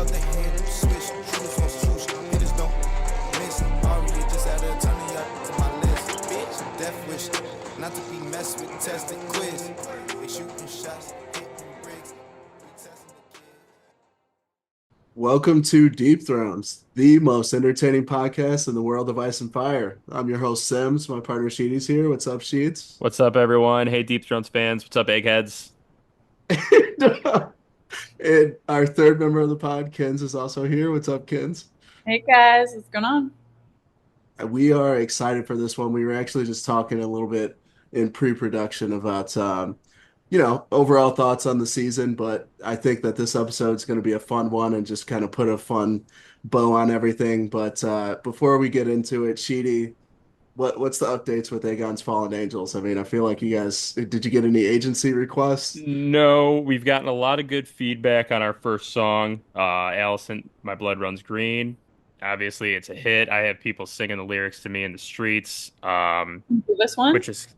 out the hand, switch, shooters on swoosh, hitters don't miss. Already just added a ton of y'all to my list. Bitch, death wish, not to be messed with, tested quiz. They shooting shots, hitting bricks, we testing the kids. Welcome to Deep Thrones, the most entertaining podcast in the world of Ice and Fire. I'm your host, Sims. My partner, Sheedy's here. What's up, Sheets? What's up, everyone? Hey, Deep Thrones fans. What's up, Eggheads? And our third member of the pod, Kens, is also here. What's up, Kens? Hey guys, what's going on? We are excited for this one. We were actually just talking a little bit in pre-production about, overall thoughts on the season, but I think that this episode is going to be a fun one and just kind of put a fun bow on everything. But before we get into it, Sheedy, what's the updates with Aegon's Fallen Angels? I mean, I feel like you guys, did you get any agency requests? No, we've gotten a lot of good feedback on our first song, Allison, My Blood Runs Green. Obviously, it's a hit. I have people singing the lyrics to me in the streets, This one? which is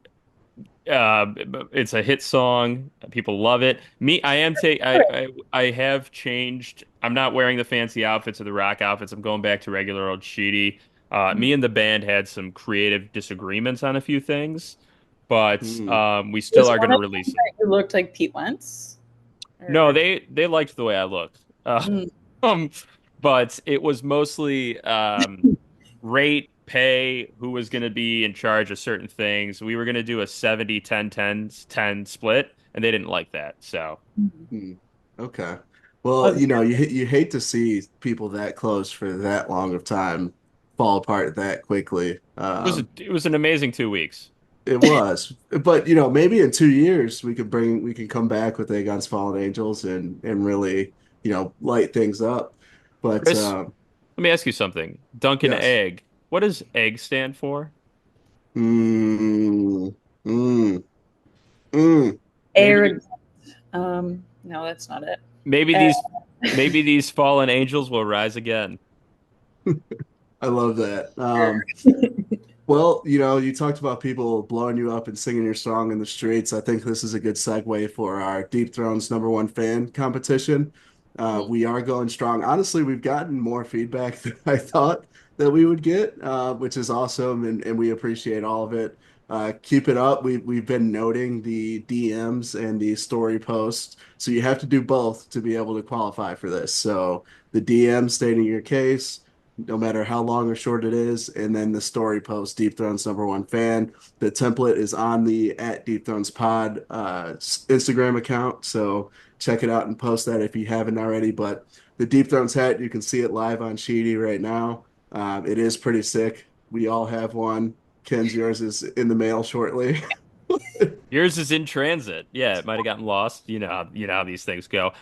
it's a hit song. People love it. Me, I am take I have changed. I'm not wearing the fancy outfits or the rock outfits. I'm going back to regular old Sheedy. Me and the band had some creative disagreements on a few things, but Hmm. we still Was are going one to of them release it. that you looked like Pete Wentz? No, they liked the way I looked. Mm. Um, but it was mostly rate, pay, who was going to be in charge of certain things. We were going to do a 70-10-10 split, and they didn't like that. So Hmm. Okay. Well, Okay. you hate to see people that close for that long of time fall apart that quickly. it was an amazing 2 weeks. It was, but maybe in 2 years we can come back with Aegon's Fallen Angels and really light things up. But Chris, let me ask you something. Duncan yes, Egg. What does egg stand for? mm, mm, mm. Maybe Arrogant. No, that's not it. maybe Uh, these fallen angels will rise again. I love that. sure. Well, you talked about people blowing you up and singing your song in the streets. I think this is a good segue for our Deep Thrones #1 fan competition. We are going strong. Honestly, we've gotten more feedback than I thought that we would get, which is awesome, and we appreciate all of it. Keep it up. We've been noting the DMs and the story posts, so you have to do both to be able to qualify for this. So the DM stating your case, no matter how long or short it is, and then the story post, Deep Thrones #1 fan. The template is on the at Deep Thrones Pod Instagram account, so check it out and post that if you haven't already. But the Deep Thrones hat, you can see it live on Sheedy right now. It is pretty sick. We all have one. Ken's, yours is in the mail shortly. Yours is in transit. Yeah, it might have gotten lost. You know how these things go.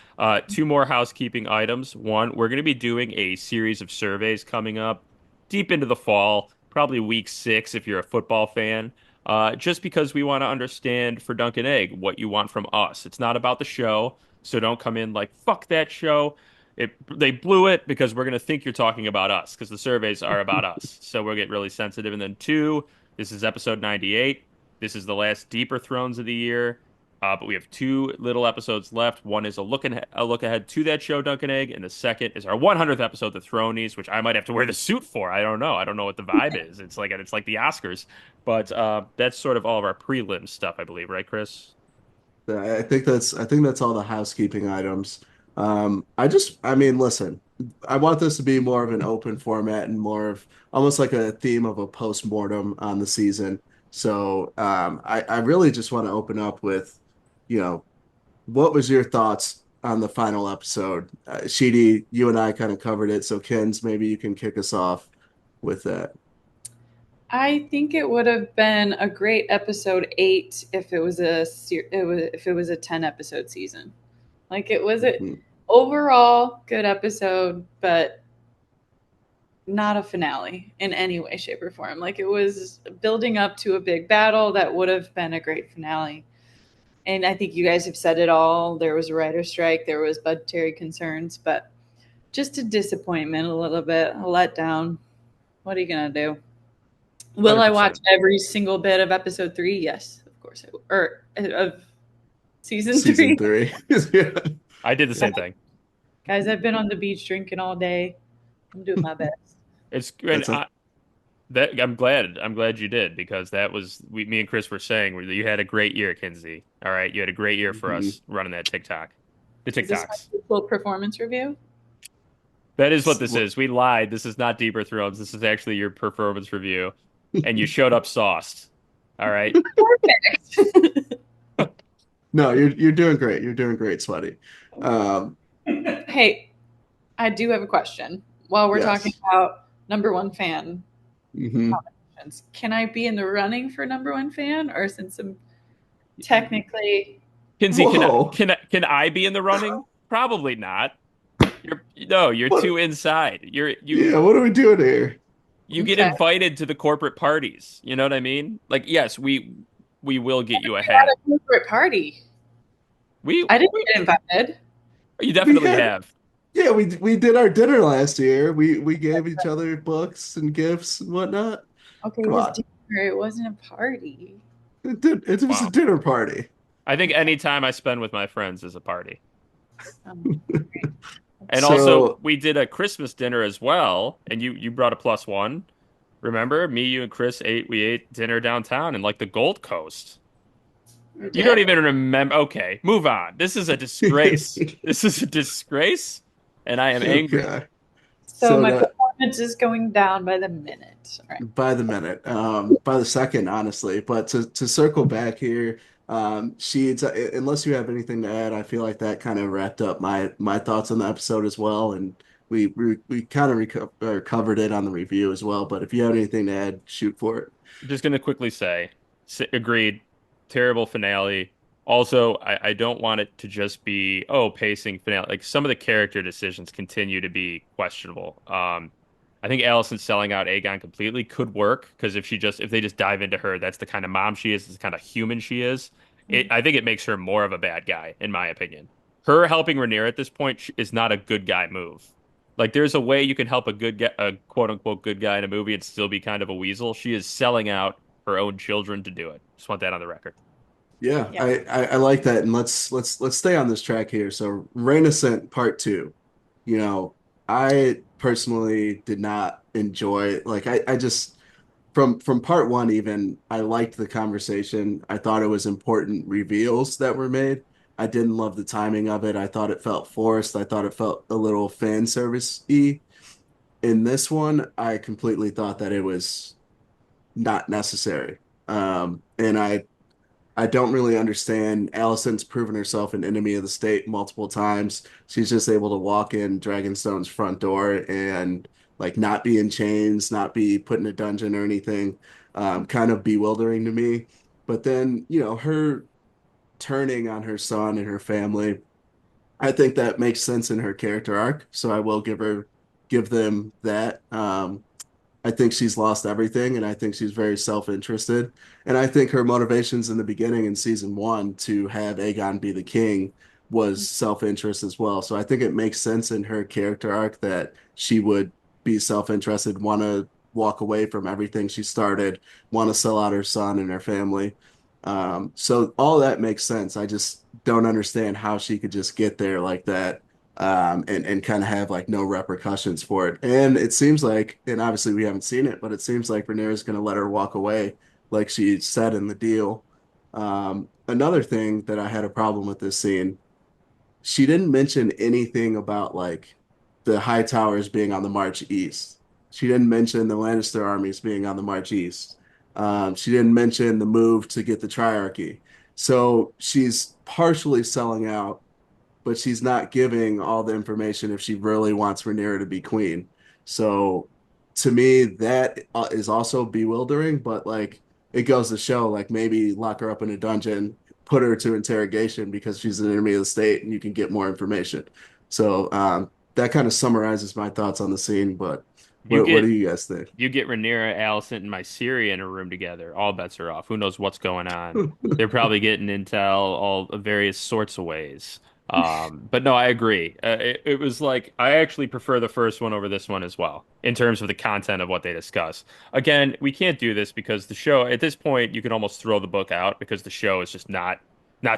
Two more housekeeping items. One, we're going to be doing a series of surveys coming up deep into the fall, probably week 6 if you're a football fan. Just because we want to understand for Duncan Egg what you want from us. It's not about the show, so don't come in like fuck that show. They blew it because we're going to think you're talking about us because the surveys are about us. So we'll get really sensitive. And then two, this is episode 98. This is the last Deeper Thrones of the year, but we have two little episodes left. One is a look ahead to that show, Duncan Egg, and the second is our 100th episode, The Thronies, which I might have to wear the suit for. I don't know. I don't know what the vibe is. It's like the Oscars, but that's sort of all of our prelim stuff, I believe, right, Chris? I think that's all the housekeeping items. I mean, listen, I want this to be more of an open format and more of almost like a theme of a post-mortem on the season. So I really just want to open up with, you know, what was your thoughts on the final episode? Sheedy, you and I kind of covered it, so Ken's, maybe you can kick us off with that. I think it would have been a great episode 8 if it was a 10 episode season. Like it was a Mhm. overall good episode, but not a finale in any way, shape, or form. Like it was building up to a big battle that would have been a great finale. And I think you guys have said it all. There was a writer's strike, there was budgetary concerns, but just a disappointment, a little bit, a letdown. What are you gonna do? Will I watch 100%. every single bit of episode 3? Yes, of course I will. Or of season Season 3. three. Yeah. I did the same thing. Guys, I've been on the beach drinking all day. I'm doing my best. It's and That's a that I'm glad you did because that was me and Chris were saying you had a great year, Kinsey. All right, you had a great year for mhm. us running that TikTok, the Is this TikToks. my full performance review? That is what this is. We lied. This is not Deeper Thrones. This is actually your performance review, and you showed up sauced. All right. Perfect. No, you're doing great. You're doing great, Sweaty. Um, Hey, I do have a question. While we're talking yes. about number one fan Hmm. competitions, can I be in the running for number one fan, or since I'm technically Kinsey, can I Whoa. can I can I be in the running? Probably not. You're What? too inside. Yeah, what are we doing here? You get okay? invited to the corporate parties. You know what I mean? Like, yes, we will get you a At a hat. corporate party, We, I didn't we get invited. you We definitely had have. Yeah, we did our dinner last year. We gave each other books and gifts and whatnot. Okay, it Come was on. dinner. It wasn't a party. It was a Wow. dinner party. I think Okay. any time I spend with my friends is a party. Great. And also, So we did a Christmas dinner as well, and you brought a plus one. Remember, me, you, and Chris we ate dinner downtown in like the Gold Coast. You You don't did. even remember. Okay, move on. This is a disgrace. This is a disgrace, and I am angry. okay. So So my that performance is going down by the minute. All right. by the minute, by the second, honestly. But to circle back here, Sheeds, unless you have anything to add, I feel like that kind of wrapped up my thoughts on the episode as well, and we kind of covered it on the review as well. But if you have anything to add, shoot for it. Just gonna quickly say, agreed. Terrible finale. Also, I don't want it to just be pacing finale. Like some of the character decisions continue to be questionable. I think Allison selling out Aegon completely could work because if they just dive into her, that's the kind of mom she is, it's the kind of human she is. I think it makes her more of a bad guy, in my opinion. Her helping Rhaenyra at this point is not a good guy move. Like there's a way you can help a quote unquote good guy in a movie and still be kind of a weasel. She is selling out her own children to do it. Just want that on the record. Yeah, Yeah. I like that, and let's stay on this track here. So, Renaissance Part Two. You know, I personally did not enjoy like I just from part one even I liked the conversation. I thought it was important reveals that were made. I didn't love the timing of it. I thought it felt forced. I thought it felt a little fan service-y. In this one, I completely thought that it was not necessary. And I don't really understand. Allison's proven herself an enemy of the state multiple times. She's just able to walk in Dragonstone's front door and like not be in chains, not be put in a dungeon or anything. Kind of bewildering to me. But then, her turning on her son and her family, I think that makes sense in her character arc. So I will give them that. I think she's lost everything, and I think she's very self-interested. And I think her motivations in the beginning in season one to have Aegon be the king was self-interest as well. So I think it makes sense in her character arc that she would be self-interested, want to walk away from everything she started, want to sell out her son and her family. So all that makes sense. I just don't understand how she could just get there like that, and kind of have like no repercussions for it. And it seems like, and obviously we haven't seen it, but it seems like Rhaenyra is going to let her walk away, like she said in the deal. Another thing that I had a problem with this scene, she didn't mention anything about like the High Towers being on the march east. She didn't mention the Lannister armies being on the march east. She didn't mention the move to get the Triarchy. So she's partially selling out, but she's not giving all the information if she really wants Rhaenyra to be queen. So to me, that is also bewildering, but like it goes to show, like maybe lock her up in a dungeon, put her to interrogation because she's an enemy of the state, and you can get more information. So that kind of summarizes my thoughts on the scene. But You what do get you guys think? you get Rhaenyra, Allison, and Myceria in a room together. All bets are off. Who knows what's going on? They're probably getting intel all various sorts of ways. But no, I agree. It was like I actually prefer the first one over this one as well in terms of the content of what they discuss. Again, we can't do this because the show at this point you can almost throw the book out because the show is just not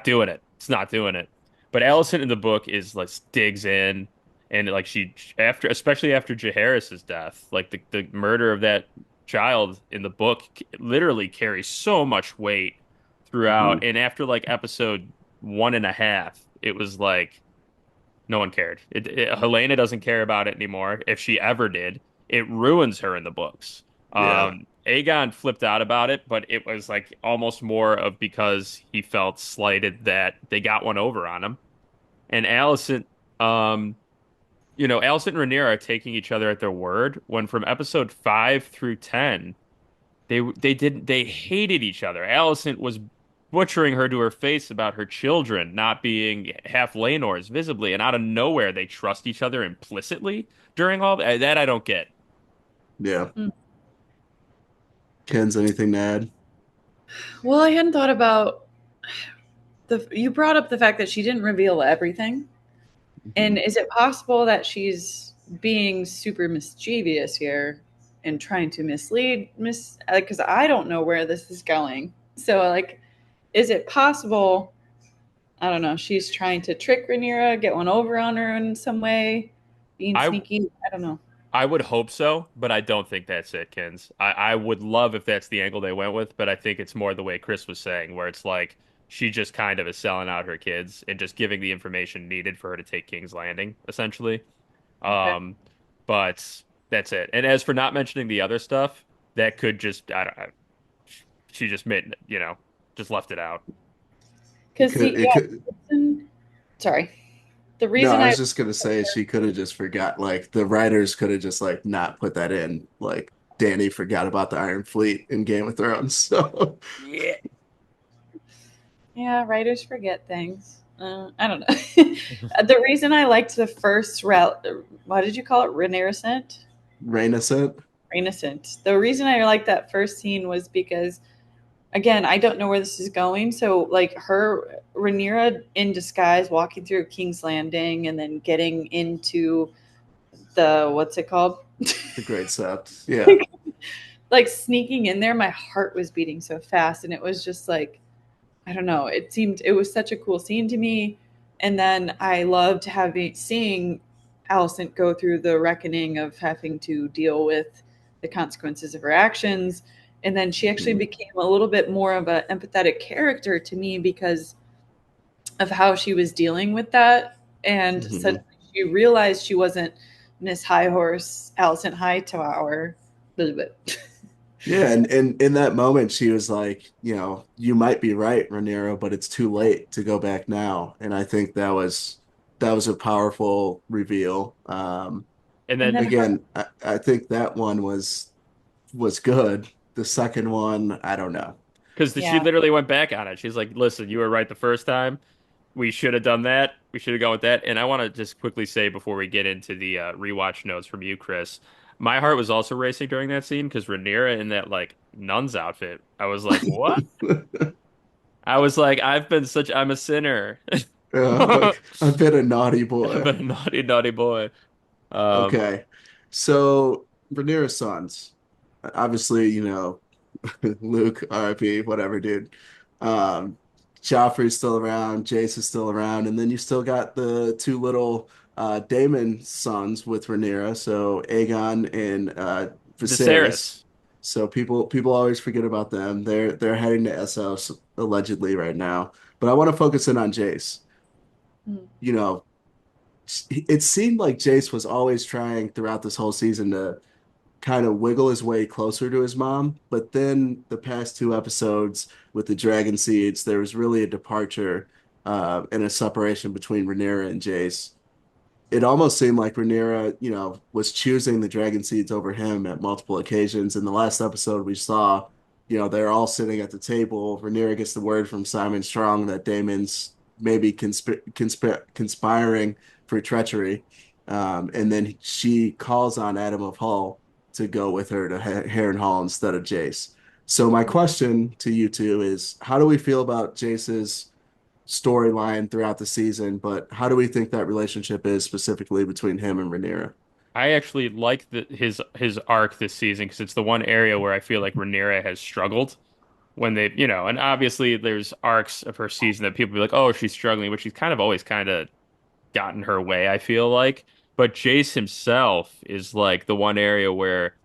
doing it. It's not doing it. But Allison in the book is like digs in And like after, especially after Jaehaerys's death, like the murder of that child in the book literally carries so much weight throughout. Mhm. And after like episode one and a half, it was like no one cared. Helena doesn't care about it anymore. If she ever did, it ruins her in the books. Yeah. Aegon flipped out about it, but it was like almost more of because he felt slighted that they got one over on him. And um, Alicent and Rhaenyra are taking each other at their word when from episode 5 through 10, they hated each other. Alicent was butchering her to her face about her children not being half Laenors visibly, and out of nowhere they trust each other implicitly during all that. That I don't get. Yeah. Mm. Ken's anything to add? Well, I hadn't thought about you brought up the fact that she didn't reveal everything. And Mhm. is it possible that she's being super mischievous here and trying to mislead because I don't know where this is going. So like is it possible, I don't know, she's trying to trick Rhaenyra, get one over on her in some way, being I sneaky? I don't know. I would hope so, but I don't think that's it, Kins. I would love if that's the angle they went with, but I think it's more the way Chris was saying, where it's like she just kind of is selling out her kids and just giving the information needed for her to take King's Landing, essentially. Okay. Um, but that's it. And as for not mentioning the other stuff, that could just I don't she just made just left it out. It Because could the it could sorry. The No, reason I I was just gonna say she could have just forgot, like the writers could have just like not put that in. Like Danny forgot about the Iron Fleet in Game of Thrones. So Yeah. Yeah, writers forget things. I don't know. The reason I liked the first route, what did you call it? Renascent? Raina sent. Renascent. The reason I liked that first scene was because, again, I don't know where this is going. So, like, Rhaenyra in disguise, walking through King's Landing and then getting into what's it called? The Great Sept. Yeah. Like, sneaking in there, my heart was beating so fast. And it was just like, I don't know. It was such a cool scene to me. And then I loved seeing Alicent go through the reckoning of having to deal with the consequences of her actions. And then she actually Mhm. became a little bit more of an empathetic character to me because of how she was dealing with that. And Mhm. suddenly she realized she wasn't Miss High Horse, Alicent Hightower. Elizabeth. Yeah, and in that moment she was like, you might be right, Rhaenyra, but it's too late to go back now. And I think that was a powerful reveal. And And then then her, Again, I think that one was good. The second one, I don't know. because she yeah. literally went back on it. She's like, "Listen, you were right the first time. We should have done that. We should have gone with that." And I want to just quickly say before we get into the rewatch notes from you, Chris, my heart was also racing during that scene because Rhaenyra in that like nun's outfit. I was like, "What?" I was like, I'm a sinner. I've I've been a naughty boy. been a naughty, naughty boy. Um, Okay. So Rhaenyra's sons, obviously, Luke, RIP, whatever, dude. Um, Joffrey's still around, Jace is still around, and then you still got the two little Daemon sons with Rhaenyra, so Aegon and Viserys. Viserys. So people always forget about them. They're heading to Essos allegedly right now. But I want to focus in on Jace. Hmm. You know, it seemed like Jace was always trying throughout this whole season to kind of wiggle his way closer to his mom. But then the past two episodes with the Dragon Seeds, there was really a departure and a separation between Rhaenyra and Jace. It almost seemed like Rhaenyra, was choosing the Dragon Seeds over him at multiple occasions. In the last episode, we saw, they're all sitting at the table. Rhaenyra gets the word from Simon Strong that Daemon's maybe conspiring for treachery. And then she calls on Adam of Hull to go with her to Harrenhal Hall instead of Jace. So my question to you two is, how do we feel about Jace's storyline throughout the season, but how do we think that relationship is specifically between him and Rhaenyra? I actually like his arc this season because it's the one area where I feel like Rhaenyra has struggled when and obviously there's arcs of her season that people be like, oh, she's struggling, but she's kind of always kind of gotten her way, I feel like. But Jace himself is like the one area where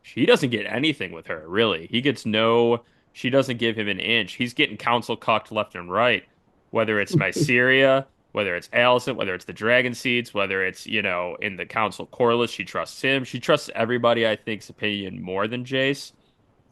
he doesn't get anything with her, really. He gets no, she doesn't give him an inch. He's getting council cucked left and right, whether it's Myceria, whether it's Alicent, whether it's the Dragon Seeds, whether it's, in the council Corlys, she trusts him. She trusts everybody, I think's opinion more than Jace.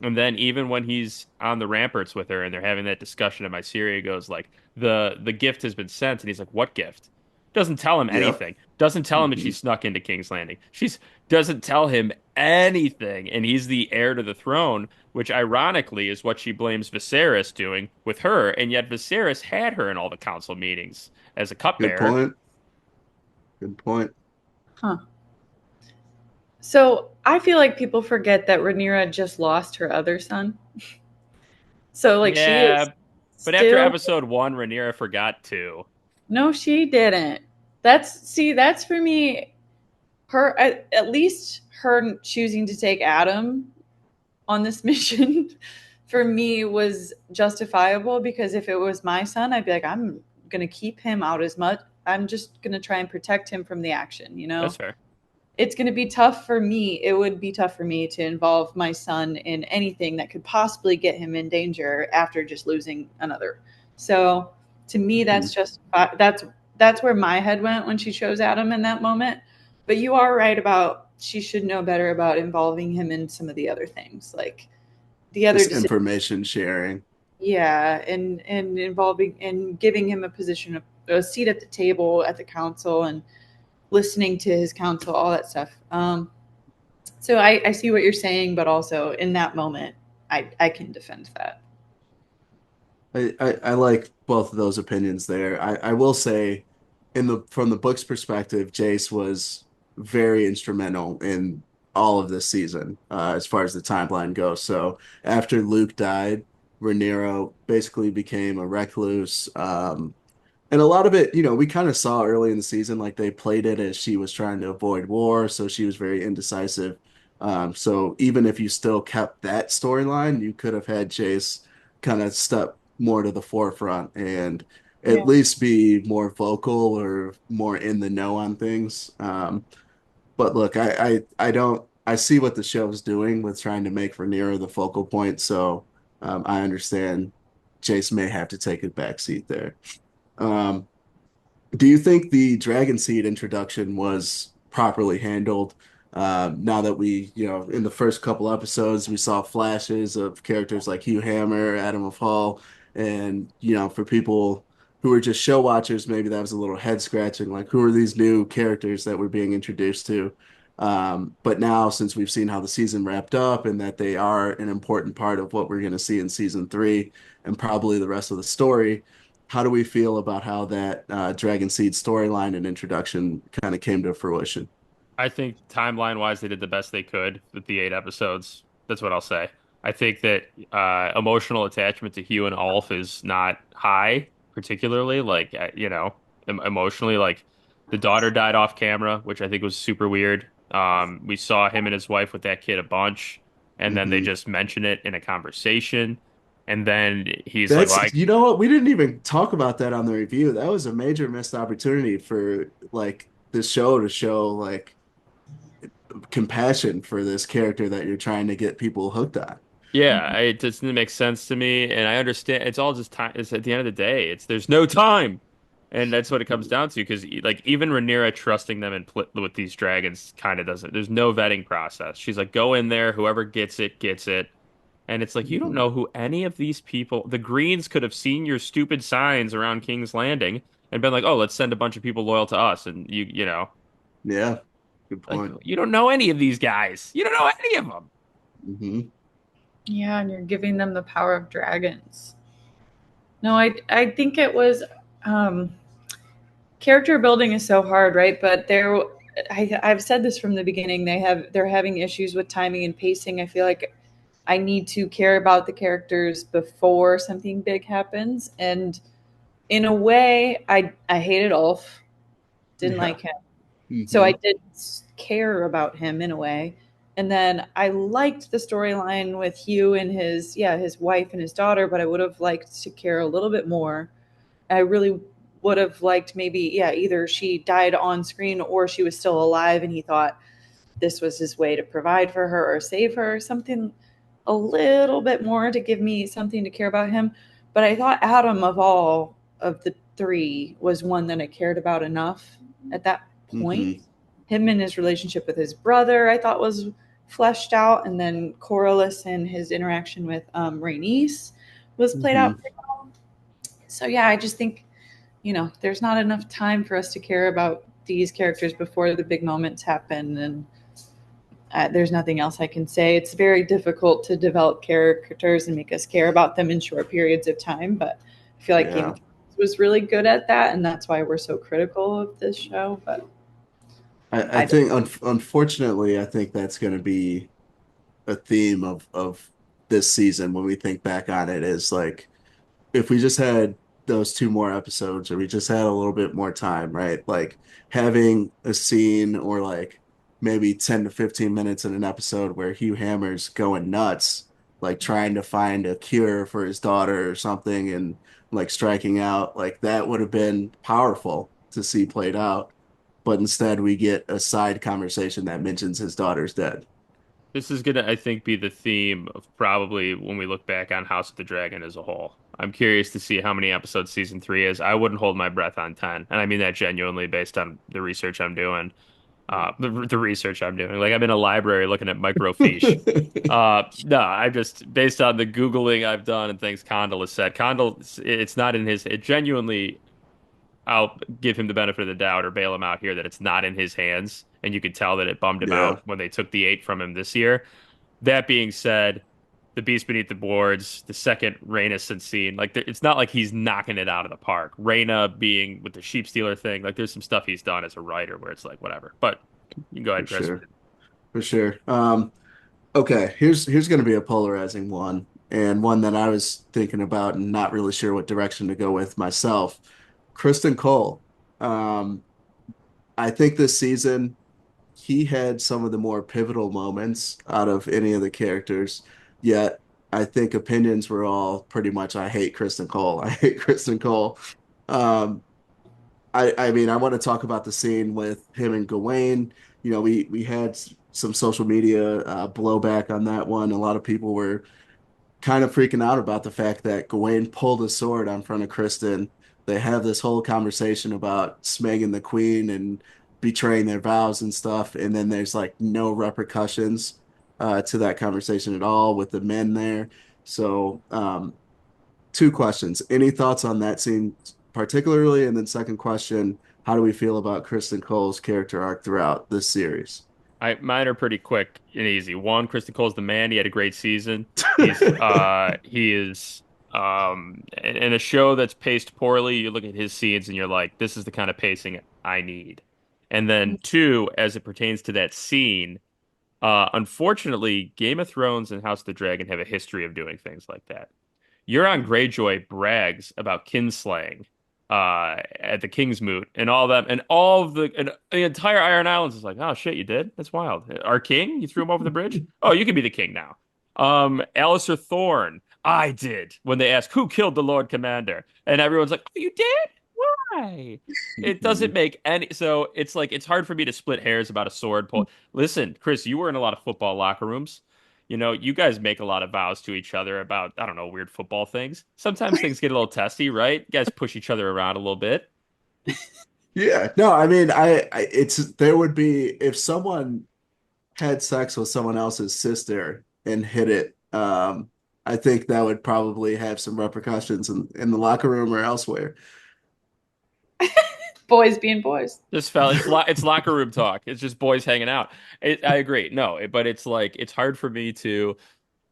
And then even when he's on the ramparts with her and they're having that discussion, and Myceria goes like, the gift has been sent, and he's like, what gift? Doesn't tell him Yep. anything. Doesn't tell him that she Hmm. snuck into King's Landing. She's doesn't tell him anything, and he's the heir to the throne, which ironically is what she blames Viserys doing with her, and yet Viserys had her in all the council meetings as a Good cupbearer. point. Good point. Huh. So I feel like people forget that Rhaenyra just lost her other son. So like she is Yeah, but after still episode one, Rhaenyra forgot to. no, she didn't. That's for me. Her at least her choosing to take Adam on this mission for me was justifiable because if it was my son, I'd be like, I'm gonna keep him out as much. I'm just gonna try and protect him from the action. That's fair. It's going to be tough for me. It would be tough for me to involve my son in anything that could possibly get him in danger after just losing another. So to me, Mhm. that's where my head went when she chose Adam in that moment. But you are right about she should know better about involving him in some of the other things, like the other Just decisions. information sharing. Yeah, and involving and giving him a seat at the table at the council and listening to his counsel, all that stuff. So I see what you're saying, but also in that moment, I can defend that. I like both of those opinions there. I will say, from the book's perspective, Jace was very instrumental in all of this season, as far as the timeline goes. So after Luke died, Rhaenyra basically became a recluse. And a lot of it, we kind of saw early in the season, like they played it as she was trying to avoid war, so she was very indecisive. So even if you still kept that storyline, you could have had Jace kind of step more to the forefront and at Yeah. least be more vocal or more in the know on things. But look, I don't I see what the show's doing with trying to make Rhaenyra the focal point, so I understand Jace may have to take a back seat there. Um, do you think the Dragon Seed introduction was properly handled? Now that in the first couple episodes, we saw flashes of characters like Hugh Hammer, Adam of Hall, and for people who were just show watchers, maybe that was a little head scratching. Like, who are these new characters that we're being introduced to? But now, since we've seen how the season wrapped up and that they are an important part of what we're going to see in season three and probably the rest of the story, how do we feel about how that Dragon Seed storyline and introduction kind of came to fruition? I think timeline wise, they did the best they could with the 8 episodes. That's what I'll say. I think that emotional attachment to Hugh and Ulf is not high, particularly like emotionally. Like the daughter died off camera, which I think was super weird. We saw him and his wife with that kid a bunch, and then they Hmm. just mention it in a conversation, and then he's like, That's, "Like, you know what? We didn't even talk about that on the review. That was a major missed opportunity for like the show to show like compassion for this character that you're trying to get people hooked on. yeah, it just didn't make sense to me, and I understand it's all just time. It's at the end of the day, it's there's no time, and that's what it comes down to. Because like even Rhaenyra trusting them and with these dragons kind of doesn't. There's no vetting process. She's like, go in there, whoever gets it, and it's like you don't Mhm. know who any of these people. The Greens could have seen your stupid signs around King's Landing and been like, oh, let's send a bunch of people loyal to us, and Yeah, good like point. you don't know any of these guys. You don't know any of them. Hmm. Yeah, and you're giving them the power of dragons. No, I think it was um, character building is so hard, right? But I've said this from the beginning. They're having issues with timing and pacing. I feel like I need to care about the characters before something big happens. And in a way, I hated Ulf, didn't Yeah. like him. So I Hmm. did care about him in a way. And then I liked the storyline with Hugh and his wife and his daughter, but I would have liked to care a little bit more. I really would have liked maybe, yeah, either she died on screen or she was still alive and he thought this was his way to provide for her or save her, something a little bit more to give me something to care about him. But I thought Adam, of all of the three, was one that I cared about enough at that point. Hmm. Him and his relationship with his brother, I thought was fleshed out. And then Corlys and his interaction with Rhaenys was played out Hmm. pretty well. So, yeah, I just think, there's not enough time for us to care about these characters before the big moments happen. And there's nothing else I can say. It's very difficult to develop characters and make us care about them in short periods of time, but I feel like Game Yeah. of Thrones was really good at that, and that's why we're so critical of this show. But I I just, think unfortunately, I think that's going to be a theme of this season when we think back on it is like if we just had those two more episodes or we just had a little bit more time, right? Like having a scene or like maybe 10 to 15 minutes in an episode where Hugh Hammer's going nuts, like trying to find a cure for his daughter or something and like striking out, like that would have been powerful to see played out. But instead we get a side conversation that mentions his daughter's dead. This is gonna, I think, be the theme of probably when we look back on House of the Dragon as a whole. I'm curious to see how many episodes season three is. I wouldn't hold my breath on 10, and I mean that genuinely based on the research I'm doing. The research I'm doing. Like I'm in a library looking at microfiche. No, I just based on the Googling I've done and things Condell has said. Condell, it's not in his. It genuinely, I'll give him the benefit of the doubt or bail him out here that it's not in his hands, and you could tell that it bummed him Yeah, out when they took the 8 from him this year. That being said, the Beast Beneath the Boards, the second Rhaenys scene, like it's not like he's knocking it out of the park. Rhaena being with the sheep stealer thing, like there's some stuff he's done as a writer where it's like whatever. But you can go for ahead, Chris. sure. For sure. Okay, here's going to be a polarizing one and one that I was thinking about and not really sure what direction to go with myself. Kristen Cole. Um, I think this season he had some of the more pivotal moments out of any of the characters, yet I think opinions were all pretty much I hate Kristen Cole. I hate Kristen Cole. Um, I mean, I want to talk about the scene with him and Gawain. You know, we had some social media blowback on that one. A lot of people were kind of freaking out about the fact that Gawain pulled a sword on front of Kristen. They have this whole conversation about smanging the queen and betraying their vows and stuff, and then there's like no repercussions to that conversation at all with the men there. So, two questions. Any thoughts on that scene particularly? And then second question, how do we feel about Kristen Cole's character arc throughout this series? Mine are pretty quick and easy. One, Kristen Cole's the man. He had a great season. He is in a show that's paced poorly, you look at his scenes and you're like, this is the kind of pacing I need. And then two, as it pertains to that scene, unfortunately, Game of Thrones and House of the Dragon have a history of doing things like that. Euron Greyjoy brags about kinslaying at the King's Moot and all that, and all of and the entire Iron Islands is like, oh shit, you did? That's wild. Our king? You threw him over the bridge? Oh, you can be the king now. Alistair Thorne, I did when they asked who killed the Lord Commander, and everyone's like, oh, you did? Why? It doesn't make any. So it's like it's hard for me to split hairs about a sword pull. Listen, Chris, you were in a lot of football locker rooms. You guys make a lot of vows to each other about, I don't know, weird football things. Sometimes things get a little testy, right? You guys push each other around a little bit. Yeah, no, I mean, it's there would be if someone had sex with someone else's sister and hit it, I think that would probably have some repercussions in the locker room or elsewhere. boys being boys. Just felt it's locker room talk. It's just boys hanging out. I agree. No, but it's like it's hard for me to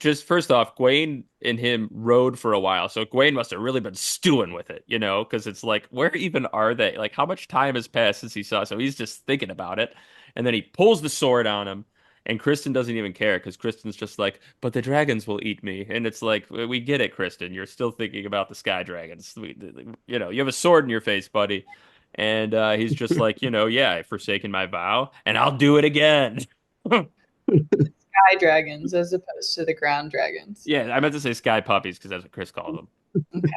just first off, Gawain and him rode for a while, so Gawain must have really been stewing with it, because it's like, where even are they? Like, how much time has passed since he saw? So he's just thinking about it, and then he pulls the sword on him, and Kristen doesn't even care because Kristen's just like, but the dragons will eat me, and it's like, we get it, Kristen. You're still thinking about the sky dragons. You have a sword in your face, buddy, and he's just like, yeah, I've forsaken my vow, and I'll do it again. Sky dragons as opposed to the ground dragons. Yeah, I meant to say sky puppies because that's what Chris called them. Okay.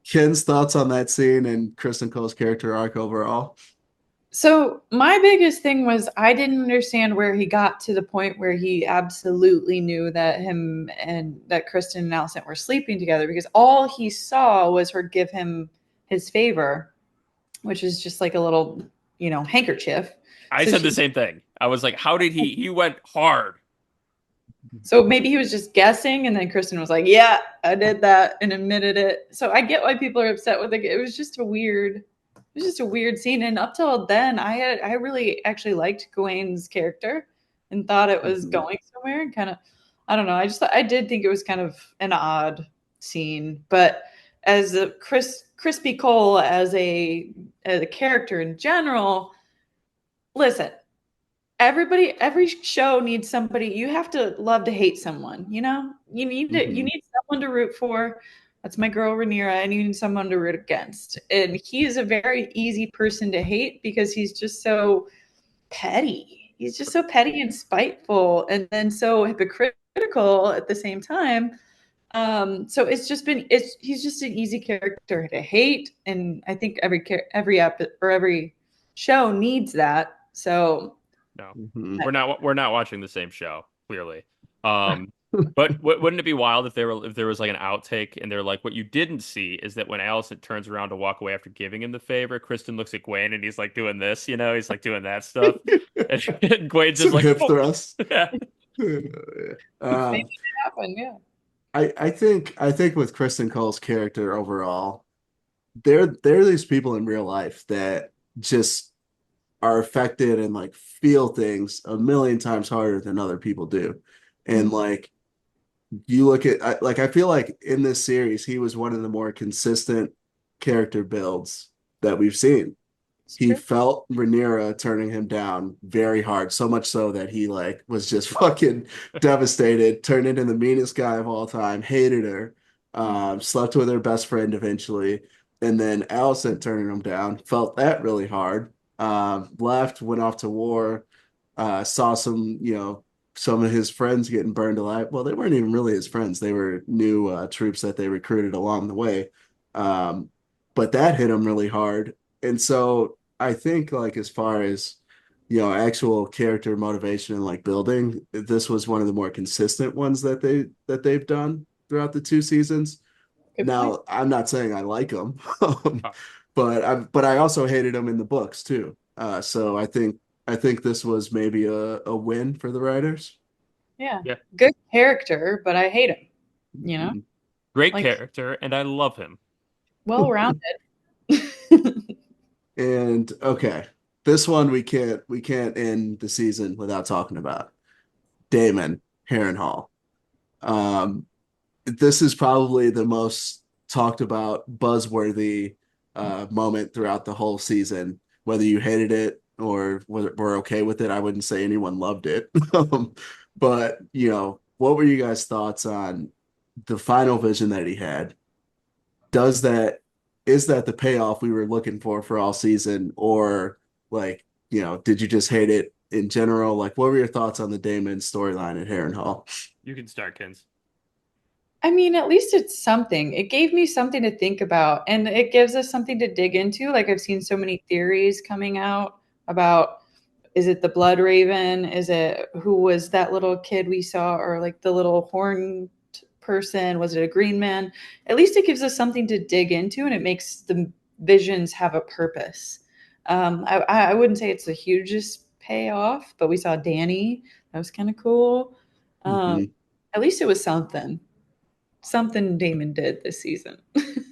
Ken's thoughts on that scene and Kristen Cole's character arc overall? So my biggest thing was I didn't understand where he got to the point where he absolutely knew that him and that Kristen and Allison were sleeping together, because all he saw was her give him his favor, which is just like a little, handkerchief. I So said the she, same thing. I was like, how did he went hard. so maybe he was just guessing, and then Kristen was like, "Yeah, I did that," and admitted it. So I get why people are upset with it. It was just a weird scene. And up till then, I really actually liked Gawain's character and thought it was Mhm. going somewhere. And kind of, I don't know. I did think it was kind of an odd scene, but as a Crispy Cole as a character in general, listen, every show needs somebody. You have to love to hate someone, you Mhm. need someone to root for. That's my girl Rhaenyra, and you need someone to root against. And he is a very easy person to hate because he's just so petty and spiteful, and then so hypocritical at the same time. So he's just an easy character to hate, and I think every show needs that. So No, Mhm. we're not watching the same show, clearly. Um, but wouldn't it be wild if there was like an outtake and they're like, what you didn't see is that when Allison turns around to walk away after giving him the favor, Kristen looks at Gwen and he's like doing this, he's like doing that stuff, and Gwen's just Some like, hip oh, thrusts. yeah. maybe Uh, it happened, yeah. I think with Kristen Cole's character overall, there are these people in real life that just are affected and like feel things a million times harder than other people do. And Mm, like you look at I feel like in this series he was one of the more consistent character builds that we've seen. it's He true. felt Rhaenyra turning him down very hard, so much so that he like was just fucking devastated, turned into the meanest guy of all time, hated her, slept with her best friend eventually, and then Allison turning him down, felt that really hard. Left, went off to war, saw some of his friends getting burned alive. Well, they weren't even really his friends; they were new troops that they recruited along the way. Um, but that hit him really hard, and so I think like as far as actual character motivation and like building, this was one of the more consistent ones that they've done throughout the two seasons. Good point. Now, I'm not saying I like him, Oh, but I also hated him in the books too. So I think this was maybe a win for the writers. Yeah. yeah, Good character, but I hate him, Mhm. great like character, and I love him. well rounded. And okay, this one we can't end the season without talking about Damon Harrenhal. Um, this is probably the most talked about buzzworthy moment throughout the whole season. Whether you hated it or were okay with it, I wouldn't say anyone loved it. But what were you guys' thoughts on the final vision that he had? Does that is that the payoff we were looking for all season, or like did you just hate it in general? Like, what were your thoughts on the Damon storyline at Harrenhal? You can start, Kins. I mean, at least it's something. It gave me something to think about, and it gives us something to dig into. Like, I've seen so many theories coming out about, is it the Blood Raven? Is it, who was that little kid we saw, or like the little horned person? Was it a green man? At least it gives us something to dig into, and it makes the visions have a purpose. I wouldn't say it's the hugest payoff, but we saw Danny. That was kind of cool. Um, Hmm. at least it was something Damon did this season.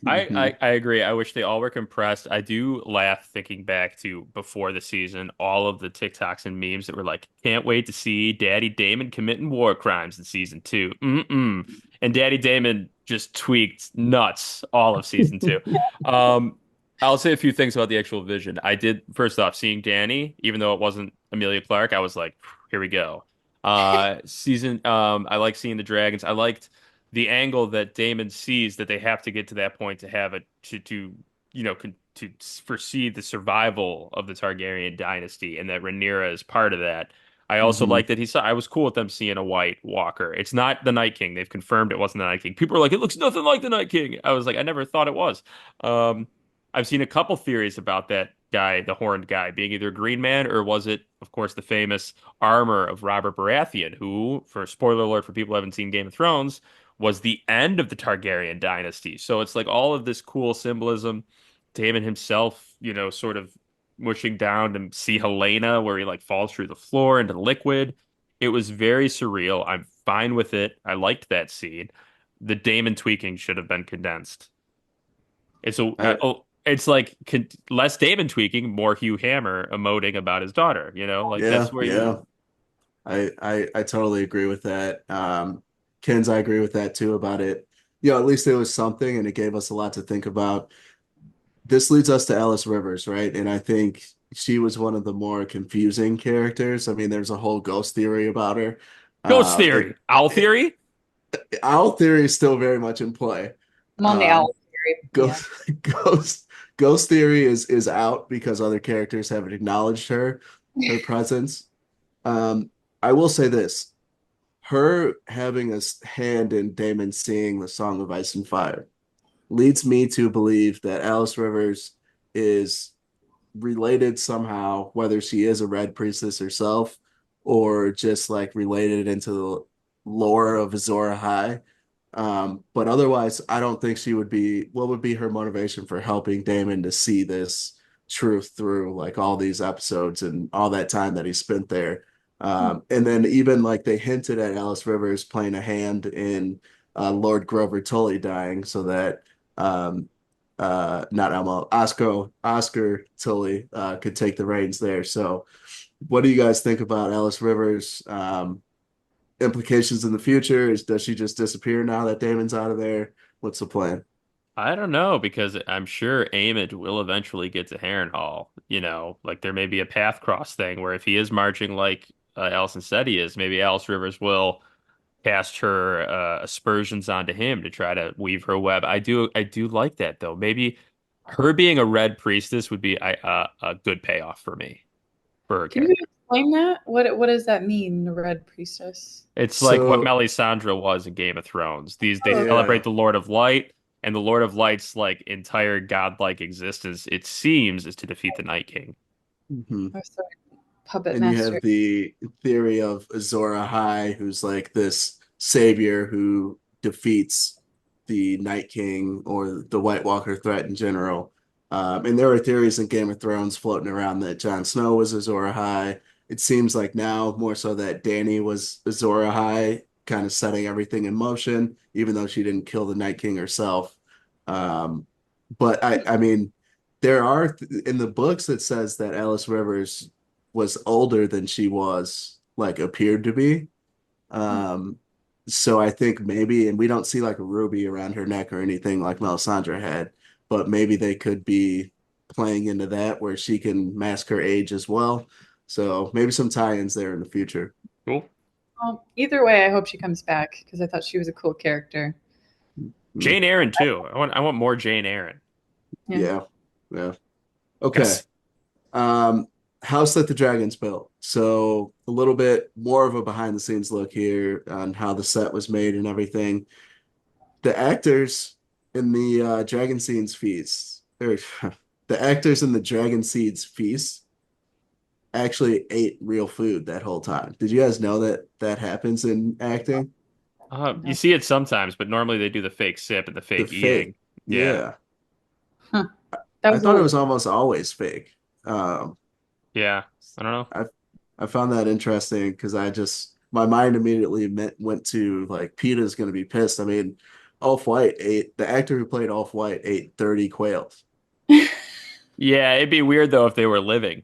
I, Hmm. I I agree. I wish they all were compressed. I do laugh thinking back to before the season, all of the TikToks and memes that were like, "Can't wait to see Daddy Damon committing war crimes in season two." Mm-mm. And Daddy Damon just tweaked nuts all of season two. Um, I'll say a few things about the actual vision. I did first off seeing Danny, even though it wasn't Amelia Clark, I was like, "Here we go." I like seeing the dragons. I liked the angle that Damon sees that they have to get to that point to have it to foresee the survival of the Targaryen dynasty and that Rhaenyra is part of that. I also Hmm. like that I was cool with them seeing a White Walker. It's not the Night King. They've confirmed it wasn't the Night King. People are like, it looks nothing like the Night King. I was like, I never thought it was. Um, I've seen a couple theories about that guy, the horned guy, being either Green Man or was it, of course, the famous armor of Robert Baratheon, who, for spoiler alert for people who haven't seen Game of Thrones, was the end of the Targaryen dynasty. So it's like all of this cool symbolism. Daemon himself, sort of mushing down to see Helena, where he like falls through the floor into the liquid. It was very surreal. I'm fine with it. I liked that scene. The Daemon tweaking should have been condensed. It's like less Daemon tweaking, more Hugh Hammer emoting about his daughter. Like Yeah, that's where you. yeah. I totally agree with that. Ken's, I agree with that too about it. At least there was something and it gave us a lot to think about. This leads us to Alice Rivers, right? And I think she was one of the more confusing characters. I mean, there's a whole ghost theory about her. Ghost It, theory, owl it theory. Owl theory is still very much in play. I'm on the Um, owl theory. Yeah. Ghost Ghost theory is out because other characters haven't acknowledged her presence. Um, I will say this: her having a hand in Damon seeing the Song of Ice and Fire leads me to believe that Alice Rivers is related somehow, whether she is a Red Priestess herself or just like related into the lore of Azor Ahai. But otherwise, I don't think she would be. What would be her motivation for helping Damon to see this truth through like all these episodes and all that time that he spent there? And then even like they hinted at Alice Rivers playing a hand in Lord Grover Tully dying, so that um, not Elmo, Oscar Tully could take the reins there. So, what do you guys think about Alice Rivers? Implications in the future? Does she just disappear now that Damon's out of there? What's the plan? I don't know because I'm sure Amid will eventually get to Harrenhal. Like there may be a path cross thing where if he is marching like Allison said he is, maybe Alice Rivers will cast her aspersions onto him to try to weave her web. I do like that though. Maybe her being a red priestess would be a good payoff for me for her Can you character. explain that? What does that mean, the Red Priestess? It's like what So, Melisandre was in Game of Thrones. They Oh, yeah. celebrate the Lord of Light, and the Lord of Light's like entire godlike existence, it seems, is to defeat the Night King. Mhm. oh, sorry. Puppet And you Master. have the theory of Azor Ahai, who's like this savior who defeats the Night King or the White Walker threat in general. And there are theories in Game of Thrones floating around that Jon Snow was Azor Ahai. It seems like now more so that Dany was Azor Ahai, kind of setting everything in motion, even though she didn't kill the Night King herself. Um, but I mean, there are in the books it says that Alice Rivers was older than she was like appeared to be. Um, so I think maybe, and we don't see like a ruby around her neck or anything like Melisandre had, but maybe they could be playing into that where she can mask her age as well. So maybe some tie-ins there in the future. Cool. Well, either way, I hope she comes back because I thought she was a cool character. Mm, Jane Eyre too. I want more Jane Eyre. Yeah. yeah, yeah. Okay. Yes. Um, House That the Dragons Built. So a little bit more of a behind the scenes look here on how the set was made and everything. The actors in the Dragon Seeds feast, or the actors in the Dragon Seeds feast actually ate real food that whole time. Did you guys know that that happens in acting? You No. see it sometimes, but normally they do the fake sip and the The fake fake, eating. Yeah. yeah. Huh. That I was a thought it little. was almost always fake. Um, Yeah. I don't know. I I found that interesting because my mind immediately went to like PETA's going to be pissed. I mean, Off White ate the actor who played Off White ate 30 quails. Yeah, it'd be weird though if they were living.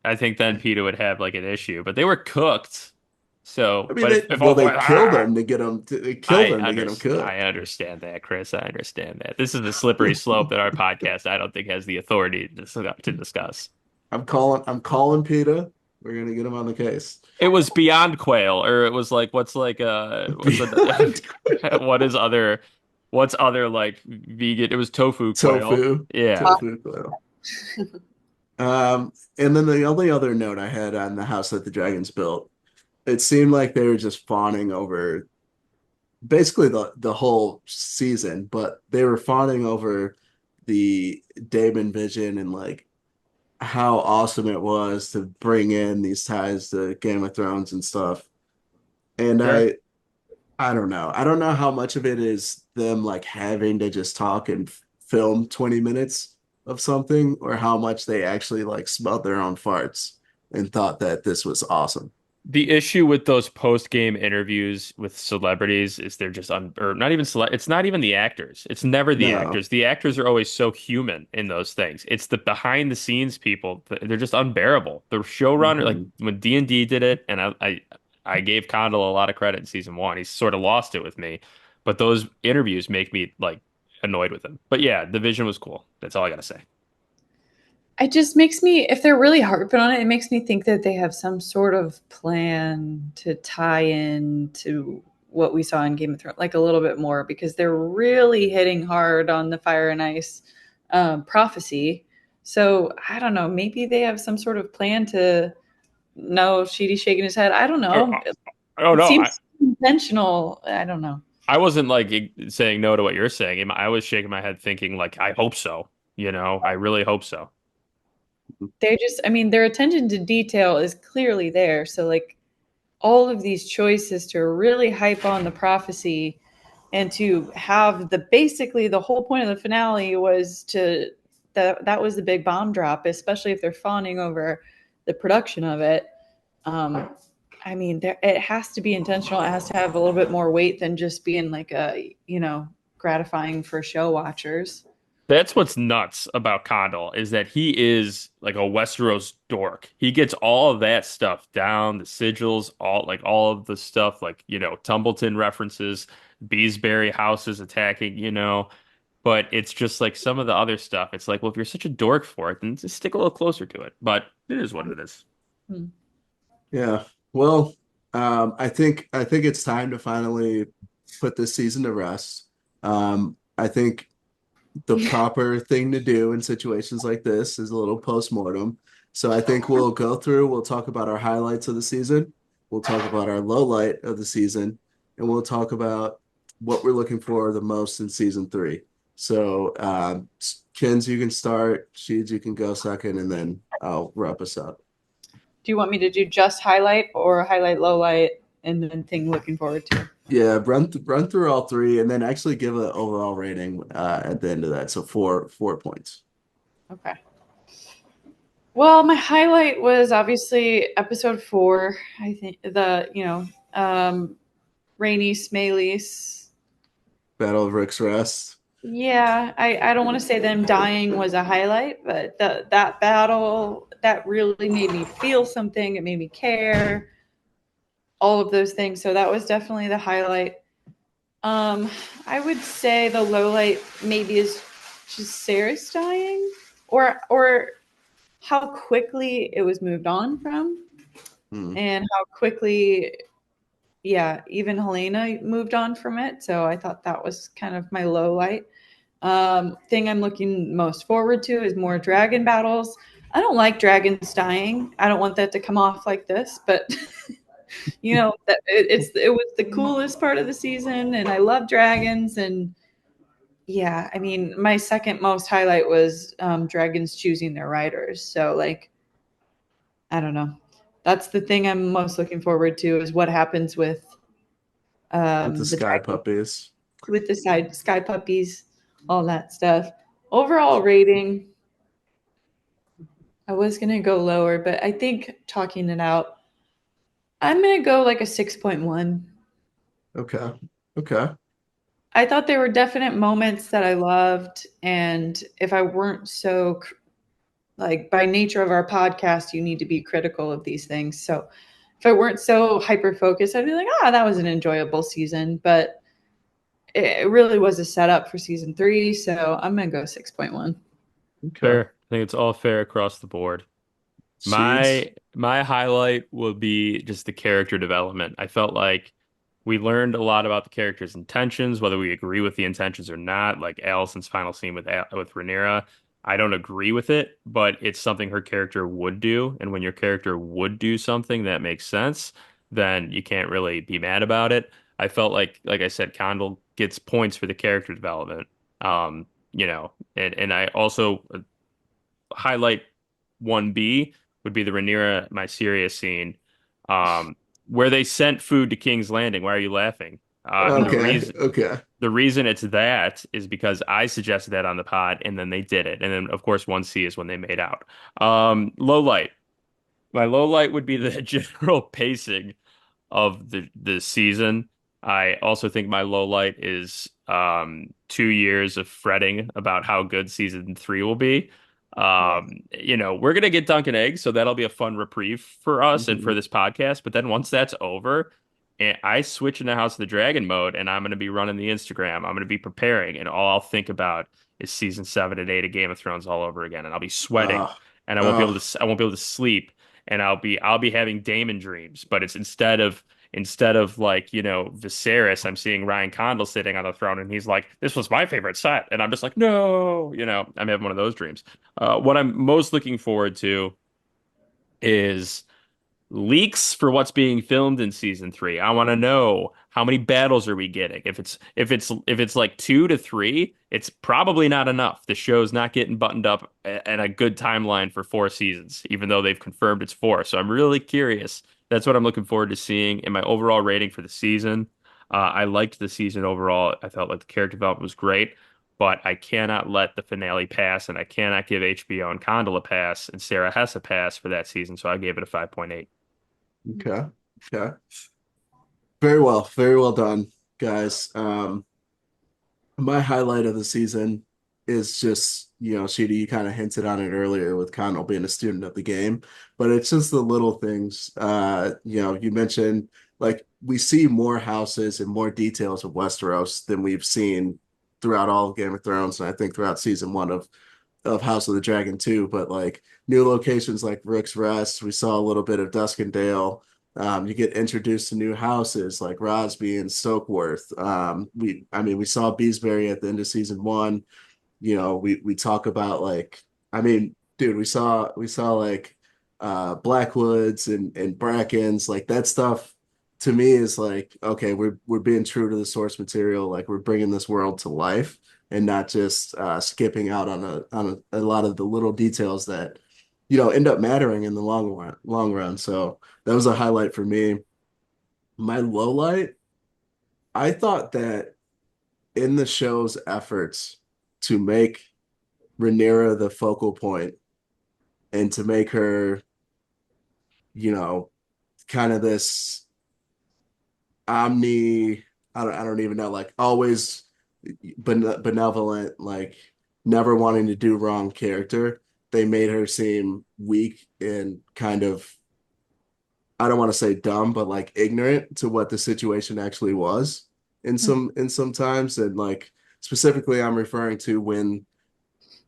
I think then Peter would have like an issue, but they were cooked. I So, mean, but if well, all they boy, killed them to get them. They killed them to get them I cooked. understand that, Chris. I understand that. This is the slippery slope that our podcast I don't think has the authority to discuss. I'm calling PETA. We're gonna get him on the case. It was beyond quail, or it was like what's a Beyond quail. what's other like vegan? It was tofu quail. Tofu, Yeah. tofu quail. And then the only other note I had on the house that the dragons built, it seemed like they were just fawning over basically the whole season, but they were fawning over the Daemon vision and like how awesome it was to bring in these ties to Game of Thrones and stuff. And Sure. I don't know. I don't know how much of it is them like having to just talk and film 20 minutes of something or how much they actually like smelled their own farts and thought that this was awesome. The issue with those post-game interviews with celebrities is they're just or not even it's not even the actors. It's never the No. actors. The actors are always so human in those things. It's the behind the scenes people. They're just unbearable. The showrunner, like Mhm. when D&D did it, and I gave Condell a lot of credit in season one. He sort of lost it with me, but those interviews make me like annoyed with him. But yeah, the vision was cool. That's all I gotta say. It just makes me, if they're really harping on it, it makes me think that they have some sort of plan to tie in to what we saw in Game of Thrones, like a little bit more, because they're really hitting hard on the fire and ice prophecy. So I don't know. Maybe they have some sort of plan to. No, Sheedy's shaking his head. I don't Oh, know. oh It no, seems intentional. I don't know. I wasn't like saying no to what you're saying. I was shaking my head thinking like I hope so. I really hope so. They just, I mean, their attention to detail is clearly there. So, like, all of these choices to really hype on the prophecy and to have the basically the whole point of the finale was to that was the big bomb drop, especially if they're fawning over the production of it. Um, I mean, it has to be intentional. It has to have a little bit more weight than just being like gratifying for show watchers. That's what's nuts about Condal is that he is like a Westeros dork. He gets all of that stuff down, the sigils, all of the stuff like, Tumbleton references, Beesbury houses attacking. But it's just like some of the other stuff. It's like, well, if you're such a dork for it, then just stick a little closer to it. But it is what it is. Hmm. Yeah. Well, I think it's time to finally put this season to rest. I think the proper thing to do in situations like this is a little post-mortem. So I think we'll talk about our highlights of the season, we'll talk about our low light of the season, and we'll talk about what we're looking for the most in season three. So Kins, you can start, Sheeds, you can go second, and then I'll wrap us up. Do you want me to do just highlight or highlight, low light, and then thing looking forward to? Yeah, run through all three and then actually give an overall rating at the end of that. So four points. Okay. Well, my highlight was obviously episode 4. I think Rainy Smaley's. Battle of Rick's Rest. Yeah, I don't want to say them dying was a highlight, but that battle that really made me feel something. It made me care. All of those things. So that was definitely the highlight. Um, I would say the low light maybe is just Sarah's dying, or how quickly it was moved on from, Hmm. and how quickly, yeah, even Helena moved on from it. So I thought that was kind of my low light. Thing I'm looking most forward to is more dragon battles. I don't like dragons dying. I don't want that to come off like this, but that it was the coolest part of the season, and I love dragons. And yeah, I mean, my second most highlight was dragons choosing their riders. So like, I don't know. That's the thing I'm most looking forward to is what happens with With the the Sky dragon, Puppies. with the sky puppies, all that stuff. Overall rating, I was gonna go lower, but I think talking it out, I'm gonna go like a 6.1. Okay. Okay. I thought there were definite moments that I loved, and if I weren't so like by nature of our podcast, you need to be critical of these things. So if I weren't so hyper focused, I'd be like, that was an enjoyable season, but it really was a setup for season 3. So I'm gonna go 6.1. Okay. Fair. I think it's all fair across the board. Sheets. My highlight will be just the character development. I felt like we learned a lot about the character's intentions, whether we agree with the intentions or not, like Allison's final scene with Rhaenyra. I don't agree with it, but it's something her character would do. And when your character would do something that makes sense, then you can't really be mad about it. I felt like I said, Condell gets points for the character development. And I also highlight 1B would be the Rhaenyra Myceria scene, um, where they sent food to King's Landing. Why are you laughing? And Okay, okay. the reason it's that is because I suggested that on the pod, and then they did it. And then, of course, 1C is when they made out. Low light. My low light would be the general pacing of the season. I also think my low light is 2 years of fretting about how good season three will be. We're gonna get Dunkin' Eggs, so that'll be a fun reprieve for us and for Mhm. this podcast. But then once that's over, and I switch into House of the Dragon mode, and I'm gonna be running the Instagram. I'm gonna be preparing, and all I'll think about is season 7 and 8 of Game of Thrones all over again, and I'll be sweating, Uh, and uh, I won't be able to sleep, and I'll be having Daemon dreams, but it's instead of like, Viserys, I'm seeing Ryan Condal sitting on the throne and he's like, this was my favorite set. And I'm just like, no, I'm having one of those dreams. What I'm most looking forward to is leaks for what's being filmed in season three. I want to know how many battles are we getting. If it's like 2 to 3, it's probably not enough. The show's not getting buttoned up and a good timeline for 4 seasons, even though they've confirmed it's four. So I'm really curious. That's what I'm looking forward to seeing in my overall rating for the season. I liked the season overall. I felt like the character development was great, but I cannot let the finale pass, and I cannot give HBO and Condal a pass and Sarah Hess a pass for that season. So I gave it a 5.8. okay, okay. Very well done, guys. My highlight of the season is just, Sheedy, you kind of hinted on it earlier with Connell being a student of the game, but it's just the little things. You mentioned like we see more houses and more details of Westeros than we've seen throughout all of Game of Thrones, and I think throughout season one of House of the Dragon too. But like new locations like Rook's Rest, we saw a little bit of Duskendale. You get introduced to new houses like Rosby and Stokeworth. We saw Beesbury at the end of season one. We talk about like, dude, we saw like Blackwoods and Brackens, like that stuff to me is like, okay, we're being true to the source material, like we're bringing this world to life and not just skipping out on a lot of the little details that end up mattering in the long run. So that was a highlight for me. My low light, I thought that in the show's efforts to make Rhaenyra the focal point and to make her, you know, kind of this omni, I don't even know, like always benevolent, like never wanting to do wrong character. They made her seem weak and kind of, I don't want to say dumb, but like ignorant to what the situation actually was in some times. And like specifically I'm referring to when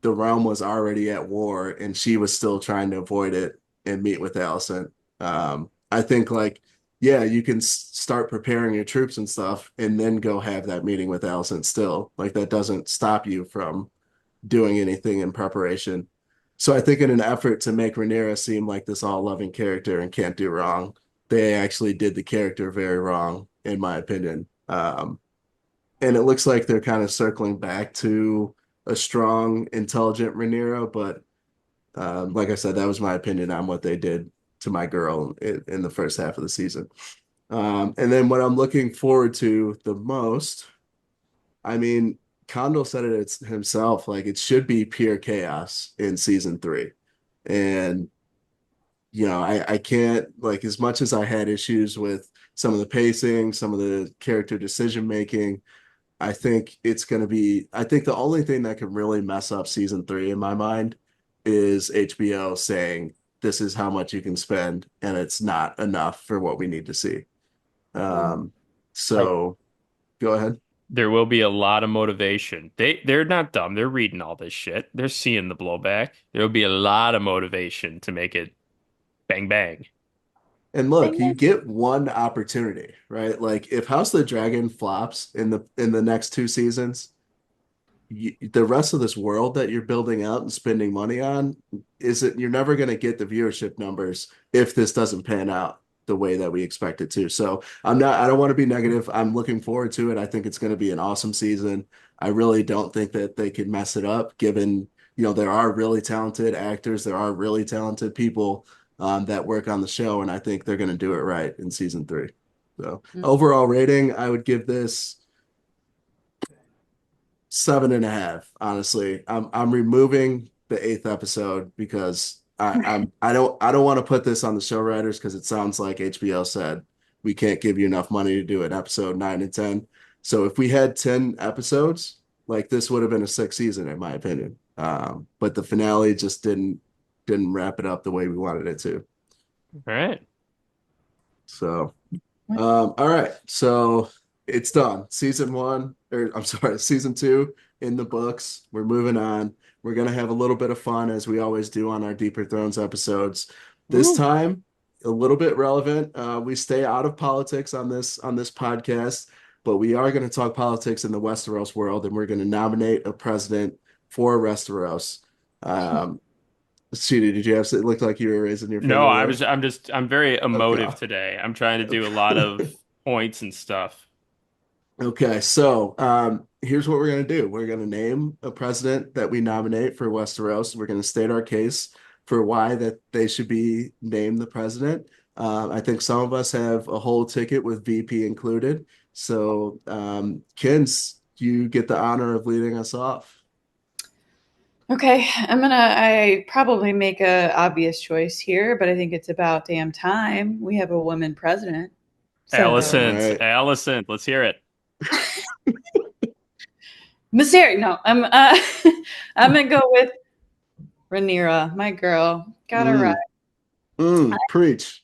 the realm was already at war and she was still trying to avoid it and meet with Allison. I think like, yeah, you can start preparing your troops and stuff and then go have that meeting with Allison still. Like that doesn't stop you from doing anything in preparation. So I think in an effort to make Rhaenyra seem like this all-loving character and can't do wrong, they actually did the character very wrong, in my opinion. And it looks like they're kind of circling back to a strong, intelligent Rhaenyra, but like I said, that was my opinion on what they did to my girl in the first half of the season. And then what I'm looking forward to the most, I mean, Condell said it himself, like it should be pure chaos in season three. And, I can't, like, as much as I had issues with some of the pacing, some of the character decision making, I think the only thing that can really mess up season three in my mind is HBO saying this is how much you can spend and it's not enough for what we need to see. Um, I so go ahead. There will be a lot of motivation. They're not dumb. They're reading all this shit. They're seeing the blowback. There'll be a lot of motivation to make it bang bang. And look, And you then get one opportunity, right? Like if House of the Dragon flops in the next two seasons, the rest of this world that you're building out and spending money on isn't you're never going to get the viewership numbers if this doesn't pan out the way that we expect it to. So I don't want to be negative. I'm looking forward to it. I think it's going to be an awesome season. I really don't think that they can mess it up given, there are really talented actors, there are really talented people that work on the show, and I think they're going to do it right in season 3. So overall rating, I would give this 7.5. Honestly, I'm removing the 8th episode because I don't want to put this on the show writers because it sounds like HBO said we can't give you enough money to do an episode 9 and 10. So if we had 10 episodes, like this would have been a 6th season in my opinion. But the finale just didn't wrap it up the way we wanted it to. All right. So, all right. So it's done. Season 1, or I'm sorry, season 2 in the books. We're moving on. We're gonna have a little bit of fun as we always do on our Deeper Thrones episodes. This time, a little bit relevant. We stay out of politics on this podcast, but we are going to talk politics in the Westeros world, and we're going to nominate a president for Westeros. Sheedy, did you have? It looked like you were raising your finger No, there. I'm very emotive Okay. today. I'm trying to do a lot of points and stuff. Okay, so here's what we're going to do. We're going to name a president that we nominate for Westeros. We're going to state our case for why that they should be named the president. I think some of us have a whole ticket with VP included. So, Kins, you get the honor of leading us off. Okay, I probably make a obvious choice here, but I think it's about damn time we have a woman president. So, Allison, All right. let's hear it. Mysterious. No, I'm gonna go with Rhaenyra, my girl. Got her right. Preach.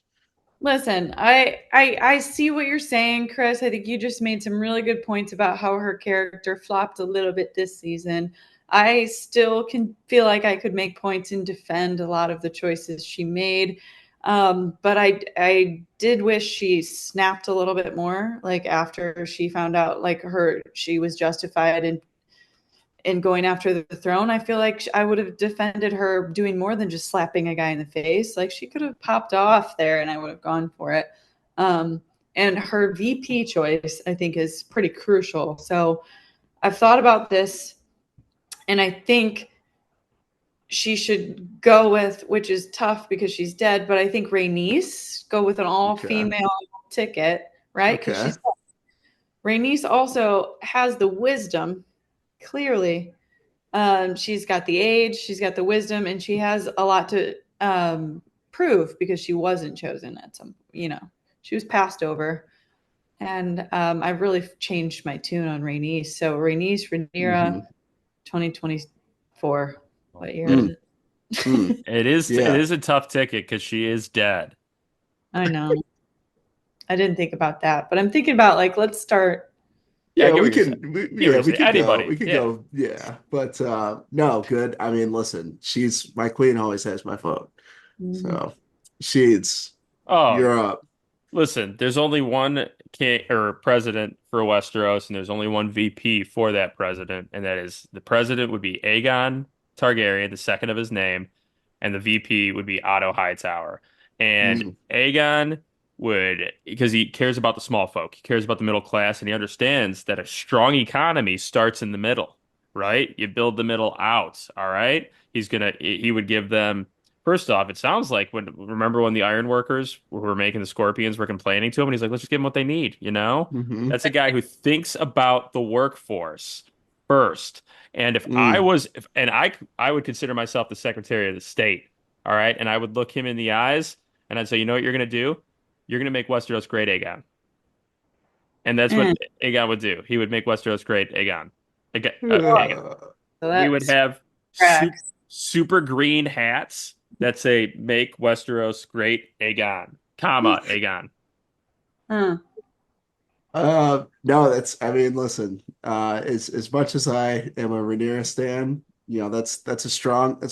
Listen, I see what you're saying, Chris. I think you just made some really good points about how her character flopped a little bit this season. I still can feel like I could make points and defend a lot of the choices she made. But I did wish she snapped a little bit more, like after she found out like she was justified in going after the throne. I feel like I would have defended her doing more than just slapping a guy in the face. Like she could have popped off there and I would have gone for it. And her VP choice, I think, is pretty crucial. So I've thought about this and I think she should go with, which is tough because she's dead, but I think Rhaenys, go with an all-female ticket, right? Because Rhaenys also has the wisdom. Clearly, she's got the age, she's got the wisdom, and she has a lot to prove because she wasn't chosen at some, she was passed over. And I've really changed my tune on Rhaenys. So Rhaenyra, 2024. What year is it? It is a tough ticket because she is dead. I know. I didn't think about that, but I'm thinking about let's start. Yeah, we could anybody. Go. We could go. Yeah, but no, good. I mean, listen, she's my queen. Always has my vote. So, Sheeds, you're up. Listen, there's only one king or president for Westeros, and there's only one VP for that president, and the president would be Aegon Targaryen, the second of his name, and the VP would be Otto Hightower. And Aegon would, because he cares about the small folk, he cares about the middle class, and he understands that a strong economy starts in the middle, right? You build the middle out, all right? He would give them, first off, it sounds like remember when the iron workers who were making the scorpions were complaining to him, and he's like, let's just give them what they need, That's a guy who thinks about the workforce first. And I would consider myself the Secretary of the State, all right? And I would look him in the eyes and I'd say, you know what you're going to do? You're going to make Westeros great, Aegon. And that's what Aegon would do. He would make Westeros great, Aegon. Aegon. We would have super green hats that say, make Westeros great, Aegon, Aegon. No, listen, as much as I am a Rhaenyra stan, that's a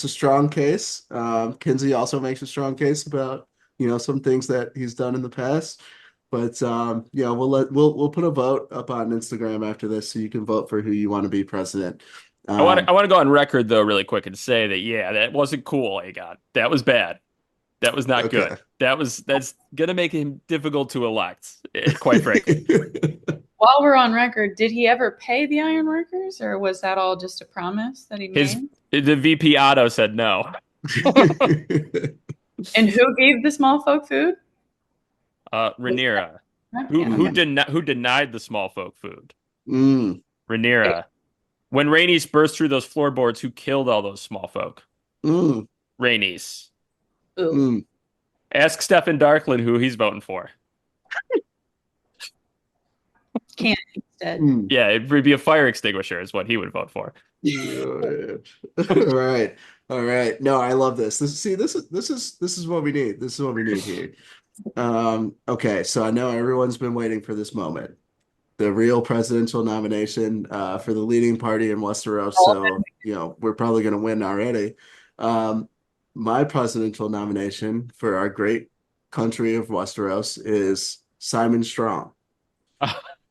strong case. Kinsey also makes a strong case about, some things that he's done in the past. But we'll put a vote up on Instagram after this so you can vote for who you want to be president. I want to go on record though, really quick, and say that that wasn't cool, Aegon. That was bad. That was not Okay. good. That's gonna make him difficult to elect, quite frankly. While we're on record, did he ever pay the Ironworkers, or was that all just a promise that he made? The VP Otto said no. And who gave the small folk food? Rhaenyra. Yeah, okay. Who denied the small folk food? Mm, Rhaenyra. When Rhaenys burst through those floorboards, who killed all those small folk? mm, Rhaenys. Ooh. mm. Ask Stefan Darkland who he's voting for. Can't instead. Yeah, it would be a fire extinguisher is what he would vote for. All right. All right. No, I love this. This is what we need. This is what we need here. Okay, so I know everyone's been waiting for this moment. The real presidential nomination for the leading party in Westeros. So, we're probably going to win already. My presidential nomination for our great country of Westeros is Simon Strong.